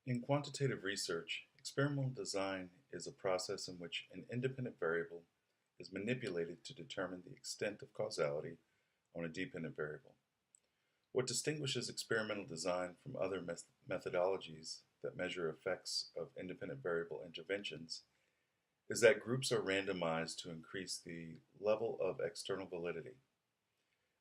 In quantitative research, experimental design is a process in which an independent variable is manipulated to determine the extent of causality on a dependent variable. What distinguishes experimental design from other methodologies that measure effects of independent variable interventions is that groups are randomized to increase the level of external validity.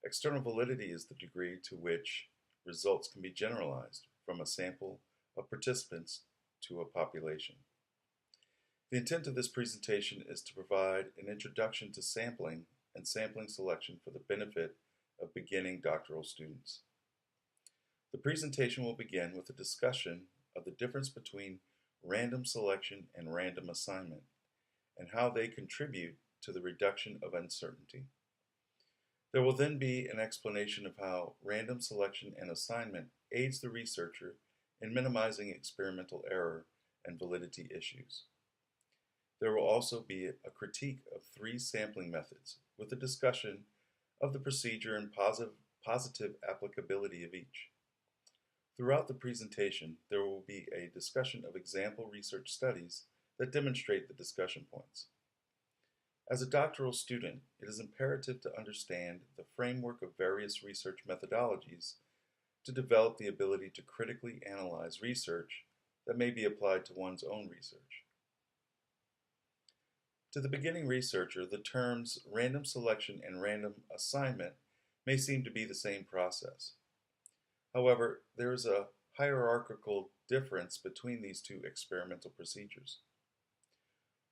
External validity is the degree to which results can be generalized from a sample of participants to a population. The intent of this presentation is to provide an introduction to sampling and sampling selection for the benefit of beginning doctoral students. The presentation will begin with a discussion of the difference between random selection and random assignment and how they contribute to the reduction of uncertainty. There will then be an explanation of how random selection and assignment aids the researcher in minimizing experimental error and validity issues. There will also be a critique of 3 sampling methods with a discussion of the procedure and positive applicability of each. Throughout the presentation, there will be a discussion of example research studies that demonstrate the discussion points. As a doctoral student, it is imperative to understand the framework of various research methodologies to develop the ability to critically analyze research that may be applied to one's own research. To the beginning researcher, the terms random selection and random assignment may seem to be the same process. However, there is a hierarchical difference between these 2 experimental procedures.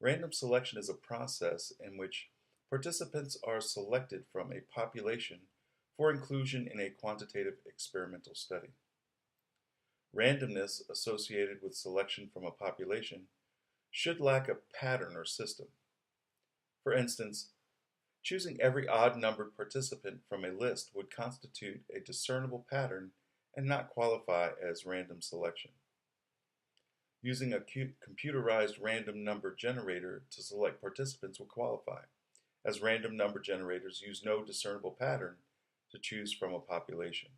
Random selection is a process in which participants are selected from a population for inclusion in a quantitative experimental study. Randomness associated with selection from a population should lack a pattern or system. For instance, choosing every odd-numbered participant from a list would constitute a discernible pattern and not qualify as random selection. Using a computerized random number generator to select participants will qualify, as random number generators use no discernible pattern to choose from a population.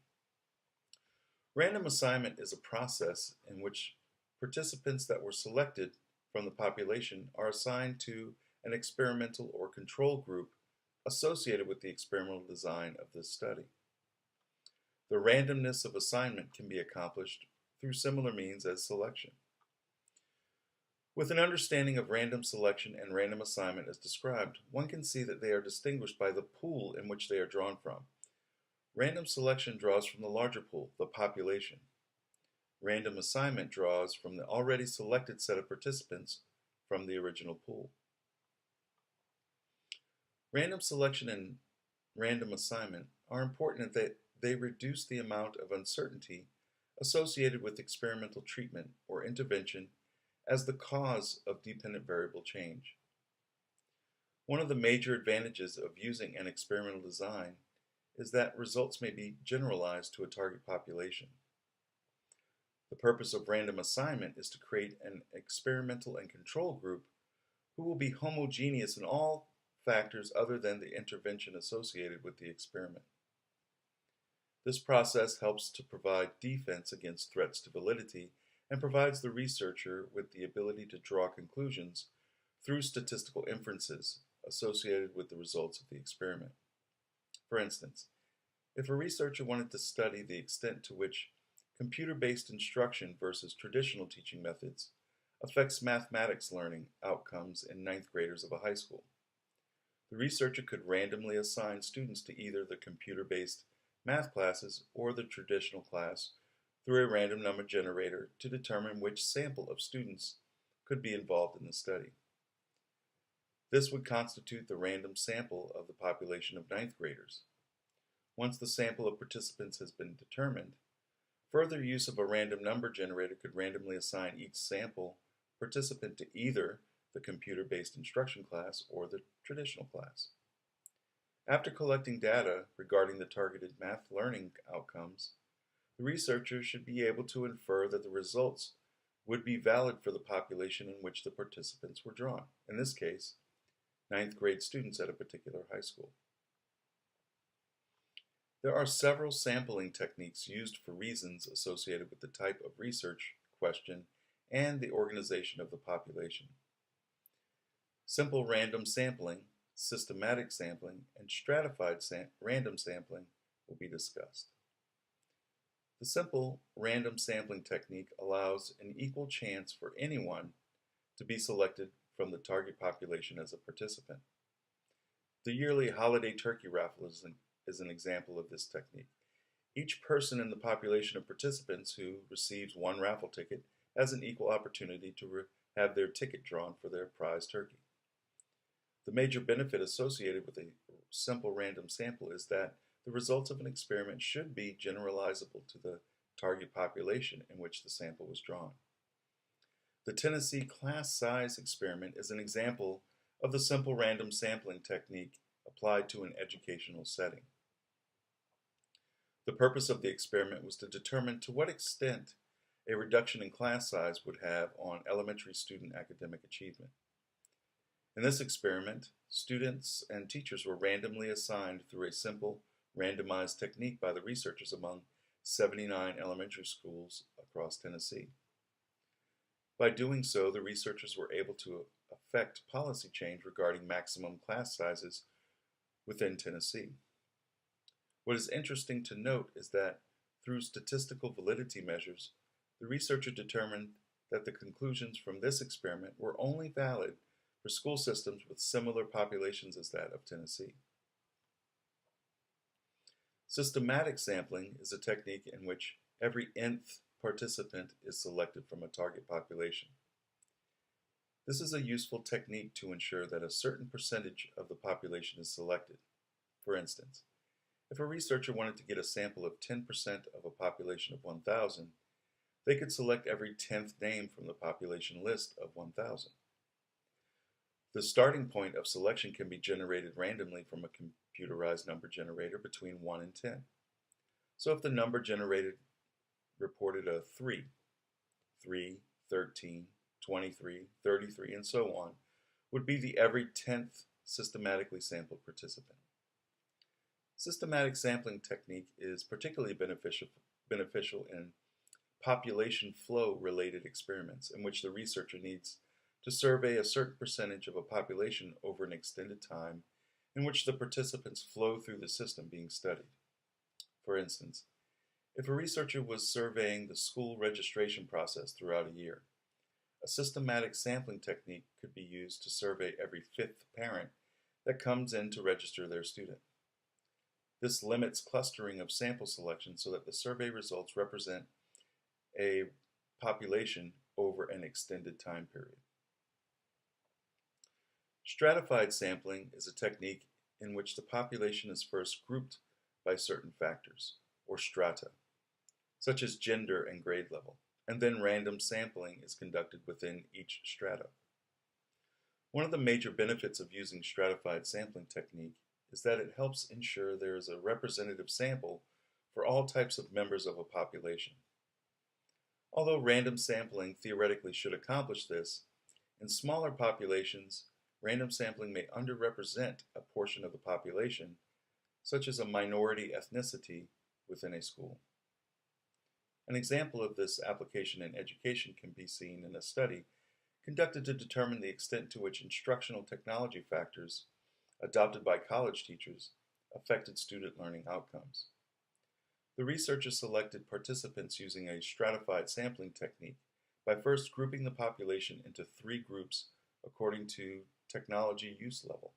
Random assignment is a process in which participants that were selected from the population are assigned to an experimental or control group associated with the experimental design of this study. The randomness of assignment can be accomplished through similar means as selection. With an understanding of random selection and random assignment as described, one can see that they are distinguished by the pool in which they are drawn from. Random selection draws from the larger pool, the population. Random assignment draws from the already selected set of participants from the original pool. Random selection and random assignment are important in that they reduce the amount of uncertainty associated with experimental treatment or intervention as the cause of dependent variable change. One of the major advantages of using an experimental design is that results may be generalized to a target population. The purpose of random assignment is to create an experimental and control group who will be homogeneous in all factors other than the intervention associated with the experiment. This process helps to provide defense against threats to validity and provides the researcher with the ability to draw conclusions through statistical inferences associated with the results of the experiment. For instance, if a researcher wanted to study the extent to which computer-based instruction versus traditional teaching methods affects mathematics learning outcomes in 9th graders of a high school, the researcher could randomly assign students to either the computer-based math classes or the traditional class through a random number generator to determine which sample of students could be involved in the study. This would constitute the random sample of the population of 9th graders. Once the sample of participants has been determined, further use of a random number generator could randomly assign each sample participant to either the computer-based instruction class or the traditional class. After collecting data regarding the targeted math learning outcomes, the researcher should be able to infer that the results would be valid for the population in which the participants were drawn, in this case, 9th grade students at a particular high school. There are several sampling techniques used for reasons associated with the type of research question and the organization of the population. Simple random sampling, systematic sampling, and stratified random sampling will be discussed. The simple random sampling technique allows an equal chance for anyone to be selected from the target population as a participant. The yearly holiday turkey raffle is an example of this technique. Each person in the population of participants who receives one raffle ticket has an equal opportunity to have their ticket drawn for their prize turkey. The major benefit associated with a simple random sample is that the results of an experiment should be generalizable to the target population in which the sample was drawn. The Tennessee class size experiment is an example of the simple random sampling technique applied to an educational setting. The purpose of the experiment was to determine to what extent a reduction in class size would have on elementary student academic achievement. In this experiment, students and teachers were randomly assigned through a simple randomized technique by the researchers among 79 elementary schools across Tennessee. By doing so, the researchers were able to affect policy change regarding maximum class sizes within Tennessee. What is interesting to note is that through statistical validity measures, the researcher determined that the conclusions from this experiment were only valid for school systems with similar populations as that of Tennessee. Systematic sampling is a technique in which every nth participant is selected from a target population. This is a useful technique to ensure that a certain percentage of the population is selected. For instance, if a researcher wanted to get a sample of 10% of a population of 1,000, they could select every 10th name from the population list of 1,000. The starting point of selection can be generated randomly from a computerized number generator between 1 and 10. So if the number generated reported a 3, 13, 23, 33, and so on, would be the every 10th systematically sampled participant. Systematic sampling technique is particularly beneficial in population flow related experiments in which the researcher needs to survey a certain percentage of a population over an extended time in which the participants flow through the system being studied. For instance, if a researcher was surveying the school registration process throughout a year, a systematic sampling technique could be used to survey every 5th parent that comes in to register their student. This limits clustering of sample selection so that the survey results represent a population over an extended time period. Stratified sampling is a technique in which the population is first grouped by certain factors, or strata, such as gender and grade level, and then random sampling is conducted within each strata. One of the major benefits of using stratified sampling technique is that it helps ensure there is a representative sample for all types of members of a population. Although random sampling theoretically should accomplish this, in smaller populations, random sampling may underrepresent a portion of the population, such as a minority ethnicity within a school. An example of this application in education can be seen in a study conducted to determine the extent to which instructional technology factors adopted by college teachers affected student learning outcomes. The researchers selected participants using a stratified sampling technique by first grouping the population into 3 groups according to technology use level.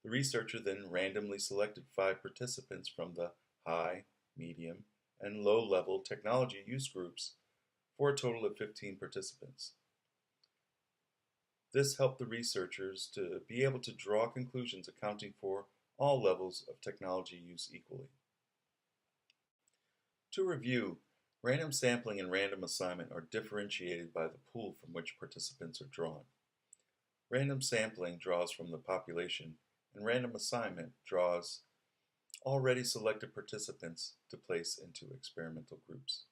The researcher then randomly selected 5 participants from the high, medium, and low-level technology use groups for a total of 15 participants. This helped the researchers to be able to draw conclusions accounting for all levels of technology use equally. To review, random sampling and random assignment are differentiated by the pool from which participants are drawn. Random sampling draws from the population, and random assignment draws already selected participants to place into experimental groups.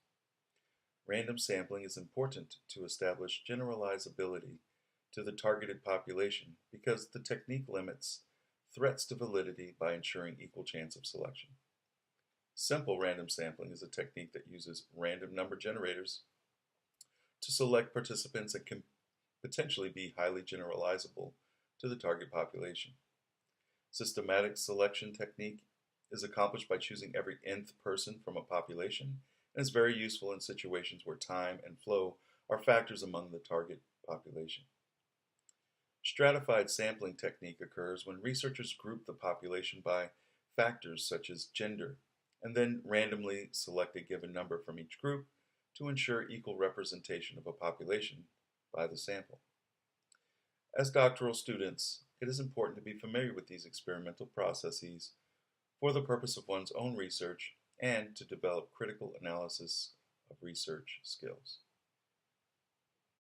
Random sampling is important to establish generalizability to the targeted population because the technique limits threats to validity by ensuring equal chance of selection. Simple random sampling is a technique that uses random number generators to select participants that can potentially be highly generalizable to the target population. Systematic selection technique is accomplished by choosing every nth person from a population and is very useful in situations where time and flow are factors among the target population. Stratified sampling technique occurs when researchers group the population by factors such as gender and then randomly select a given number from each group to ensure equal representation of a population by the sample. As doctoral students, it is important to be familiar with these experimental processes for the purpose of one's own research and to develop critical analysis of research skills.